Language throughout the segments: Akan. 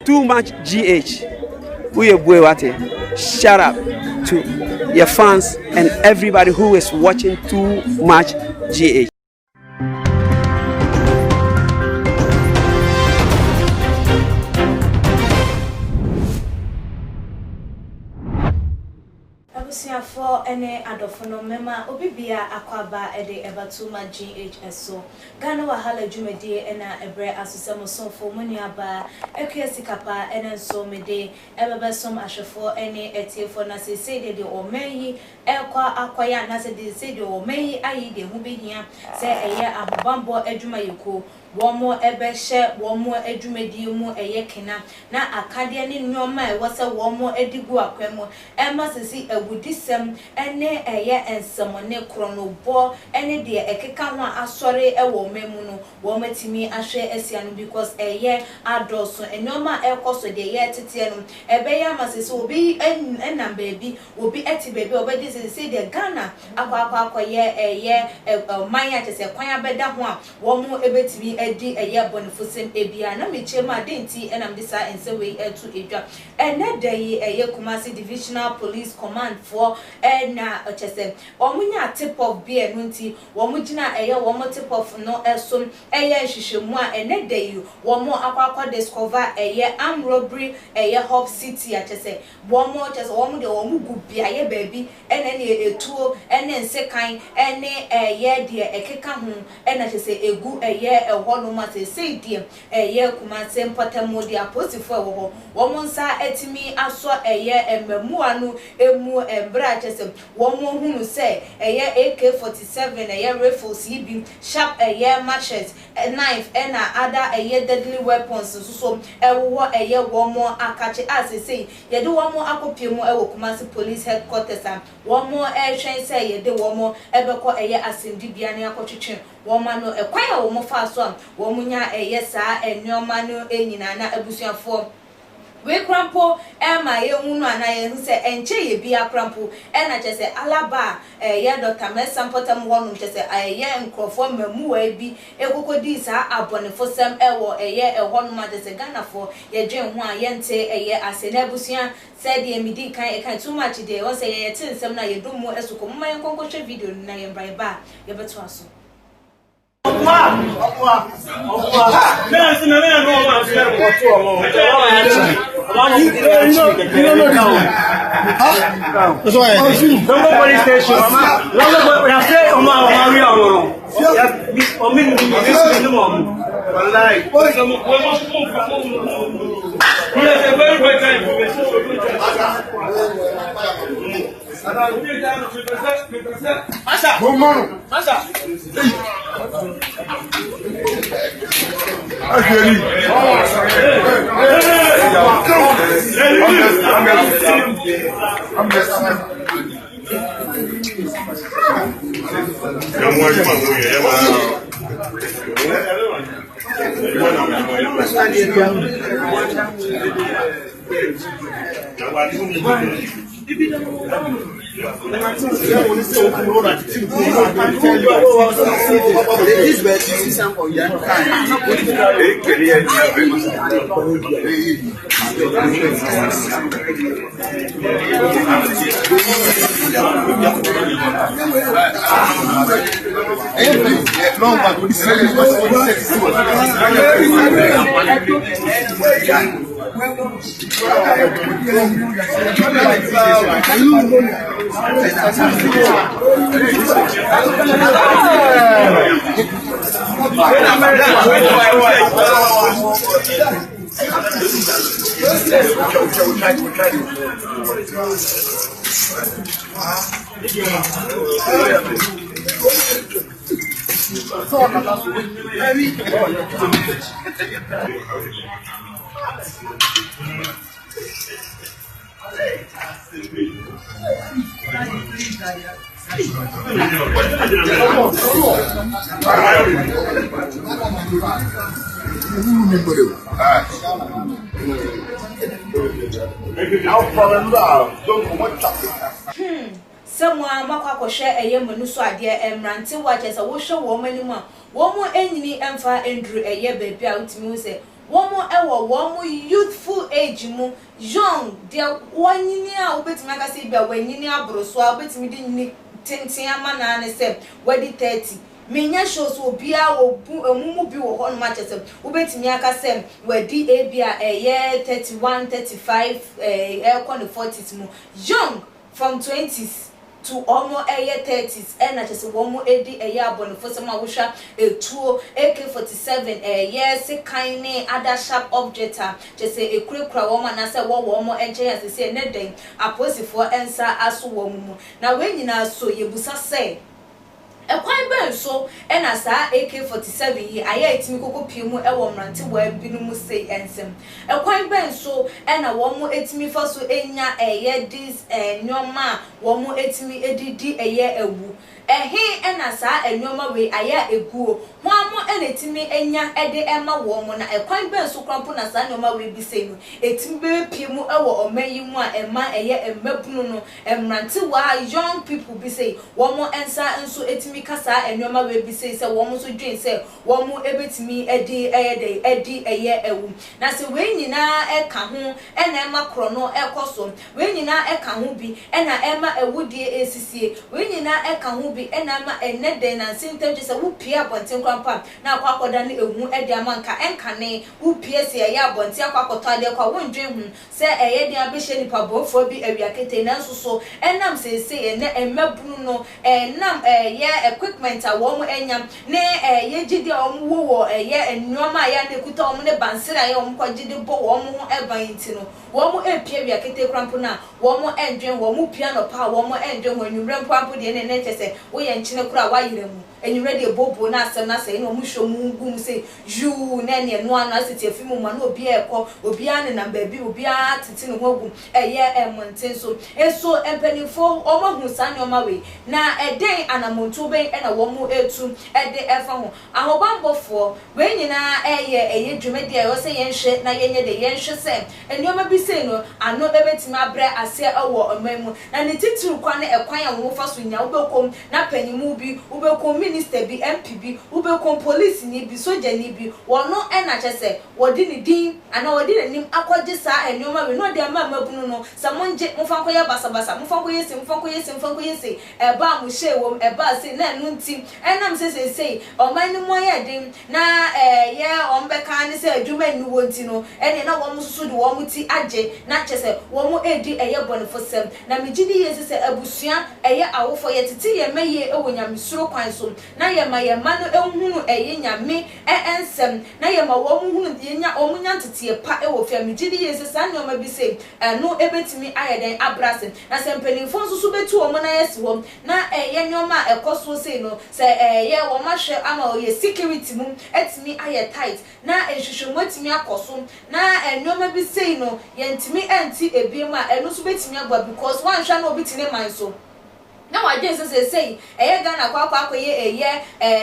Too Much GH. Shout out to your fans and everybody who is watching Too Much GH. For any adofono mema obibia akwaba ede eba Too Much GH so Ghana wahala dwumedie ena ebre asosemo sonfo muniaba ekwesikapa ena so mede ebebe som ahwefo ene etiefo na sese de omeyi ekwa akwaya na se de se de omeyi ayi de hu behia se eye abobambo adwuma yeko womo ebehye womo adwumadie mu eye kena na akade ne nyoma e wose womo edigu akwemu ema sesi agudisem ene eye ensemone kronobo ene de ekeka ho asore ewo memu no wo matimi ahwe asiano because eye adoso enyoma ekoso de ye tete no ebeya masese obi enam baby obi eti baby obedi sese de Ghana akwa ye eye manya tese kwan abeda ho a wo mo ebetimi edi eye bonifusem ebia na mechema denti enam disa ensewe etu edwa ene dey eye Kumasi Divisional Police Command for na chese omunya tip of beer nunti womugina eye womo tip of no esom eye hwehwemu a ene dey womo akwa discover eye arm robbery eye Hub City a chese womo chese womo de womo gubia ye baby ene ne etuo ene nsekan ene eye de ekeka ho ene chese egu eye ehono mate sei die eye Kumasi Mpotamo dia posifo ewo womo nsa etimi aso eye emamu anu emu embra chese womo hunu se eye AK-47 eye rifles yibi sharp eye machetes knife and other eye deadly weapons so ewo eye womo akache asese ye de womo akopiemu ewo Kumasi Police Headquarters am womo ehwen se ye de womo ebekọ eye asendibia ne akotwetwe womo no ekwaya womo fa so am womo nya eye saa enyoma no enyina na abusuafo we crampo ema ye hunu ana ye hu se enche ye bia crampo ena chese alaba ye Dr. Mesa Mpotamo wonu chese ye nkrofo mamu wa bi ekokodi sa abonefosem ewo eye ehonu ma chese Ghana fo ye dwen hu a ye nte eye asene abusuan said ye midi kan Too Much de o se ye tinsem na ye dumu esuko mma ye konkotwe video na ye braiba ye beto aso Someone makwa share eye manu so ade emrante wa chese wo hwe wo manimu a wo mo enyini emfa endru eye baby a utimi wo se wo mo ewo wo mo youthful age mu young dia wanyini a obetimi aka say bia wanyini abroso a obetimi di nyini tenten ama na ne say wadi 30 menya shows obia omumu bi wo hono ma chese obetimi aka say wadi ebia 31 35 kon 40s mu young from 20s to almost 30s and na chese wo mu edi abonfo se ma wo hwa etuo AK47 yes kind other sharp object chese ekurekura wo ma na se wo mo enche asese ne den aposifo ensa aso wo mu na we nyina so yebusa se ekwan ben so na saa AK47 yi aya etimi kokopie mu ewo mrante wa binu mu sei ensem ekwan ben so na wo mu etimi fa so enya this nyoma wo mu etimi edidi ewu na saa enyoma we aya eguo ho amo etimi enya ede ema wo mu na ekwan ben so krampo na saa nyoma we bi sei no etimi be pie mu ewo omayi mu a ema emabunu no mrante wa young people bi sei wo mu ensa enso etimi kasa enyoma we bi say wo mo so dwen say wo mo ebetimi edi ewu na se we nyina eka ho na ema kro no ekoso we nyina eka ho bi na ema ewudie esisie we nyina eka ho bi na ema eneden na sintem je say wo pia bonten kwampa na akwakoda na ehu edi amanka enka ne wo pia se eye abonten akwakoto ade kwa wo ndwen hu se eye den abehye nipa bofo bi awiakete na nso so enam se na emabunu no enam equipment a wo mu enyam ne ye gidi a wo wo enwoma ya na ekuta wo ne bansira ya wo kwagide bo wo mu ho eban nti no wo mu epia wi akete krampo na wo mu endwen wo mu piano pa wo mu endwen wo nwumre mpampo de ne chese wo ye nchine kura wa yire mu enwumre de bobo na asem na say no mu hwo mu gum say you na ne no ana aseti afimu ma na obi ekọ obi ane na baabi obi a titi ne ho gum emonten so eso empanifo omohu sanyoma we na eden anamonto ben na wo mu etu ede efa ho ahobambofo we nyina dwumede ayo se yenhwe na yenye de yenhwe se enioma bi se no ano ebetimi abre ase ewo omamu na ne titiru kwa na ekwan ya wo fa so nya ubekom na panimu bi ubekom minister bi MP bi ubekom police ni bi soja ni bi wono na chese wodi ni din ana wodi nanim akwaje sa enioma we no de amabunu no samonje mfanko ya basabasa mfanko yesi eba mu hye wom eba se na nu ntim enam se oman ni mo ya din na ye ombeka ni se adwuma ni wonti no ene na wo mususu de wo muti age na chese wo mu edi bonfo sem na megidi yesi se abusua awofo ye titi ye meye ewonyamsuro kwan so na ye ma no ehunu nyame ensem na ye ma wo mu hunu de nya omunya ntete pa ewofia megidi yesi sa nyoma bi se no ebetimi ayeden abrase na se mpanimfo nsusu betu wo na yesi wo na ye nyoma ekoso se no se ye wo ma hwe ama ye security mu etimi aye tight na ehwehwemo etimi akoso na nyoma bi se no ye ntimi enti ebiem a eno so betimi agba because one hwa na obitine man so na waje say Gana kwa ye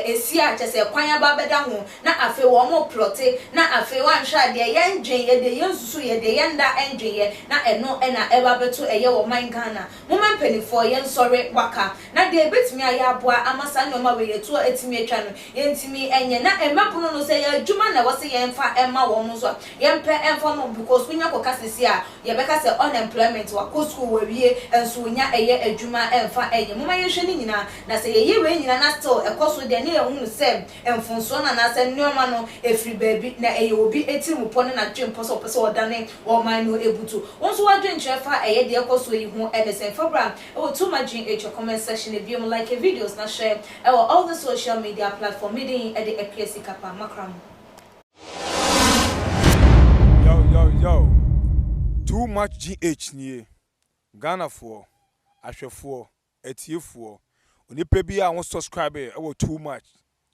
esi a chese kwan aba beda ho na afe wo mo plote na afe wan hwa de ye ndwen ye de yensusu ye de yenda endwen ye na eno na eba beto wo man Ghana moma mpanifo ye nsore waka na de betimi aye aboa amasa nyoma we yeto etimi atwa no ye ntimi enye na emapono no say ya dwuma na wose ye mfa ema wo mo so ye mpe emfa mo because kunya kokasesi a ye beka say unemployment wa ko school we wie enso nya adwuma emfa enye moma yehwe ni nyina na se ye we nyina na still ekoso de ne ehunu se emfonso na se nneoma no efri baabi na obi etimu pone na twempo so pese odane o man no ebutu wonso wadwen chefa de ekoso yi hu NSN February too much in your comment section if you like videos na share all the social media platform meeting at the APC Kapa Makram. Yo too much GH nie Ghana for ahwefo etiefo onipa bi a won subscribe too much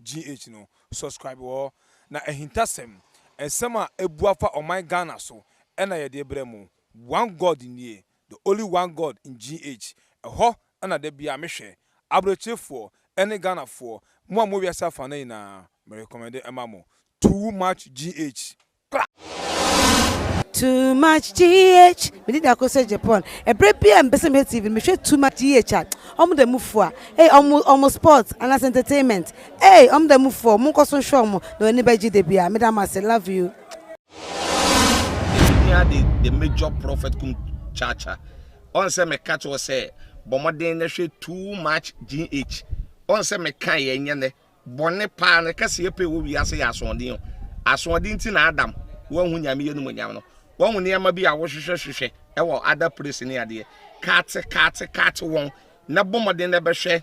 GH no subscribe wo na ehintasem ensema ebuafa oman Ghana so na ye de bremu one God nie the only one God in GH ho na de bia mehwe abrochefo ene Ghana for mo a mo wiasa fa na ina me recommend emamo too much GH. Too much GH. We need to go to Japan. A break and best TV. Me share too much GH. The move for. Hey, almost sports and as entertainment. Hey, the move for. Munko son show mo. No anybody GDB. Madam, I love you. the major prophet kum chacha on say me catch was say bomoden na hwe too much GH on say me kan ye nyene bone pa na kase ye pe wo wiase ya asondin ti na Adam wo hu nyame ye no nyam no wo hu ne ma bi a wo hwehwehwehwe e wo other place ni ade kat won na bomoden na be hwe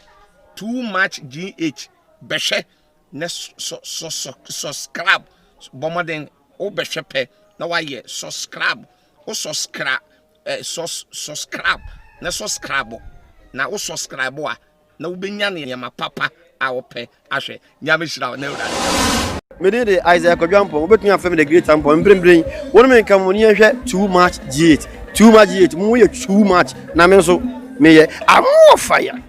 too much GH be hwe na subscribe bomoden o be hwe pe na wa ye subscribe o subscribe subscribe na subscribe na o subscribe a na wo benya ne ma papa a wo pe ahwe nyame hira na ewura me dey Isaac Odwampo obetun afem the great ampo mbrembren wonu me nka mo ni hwe too much GH mu ye too much na me so me ye amo fire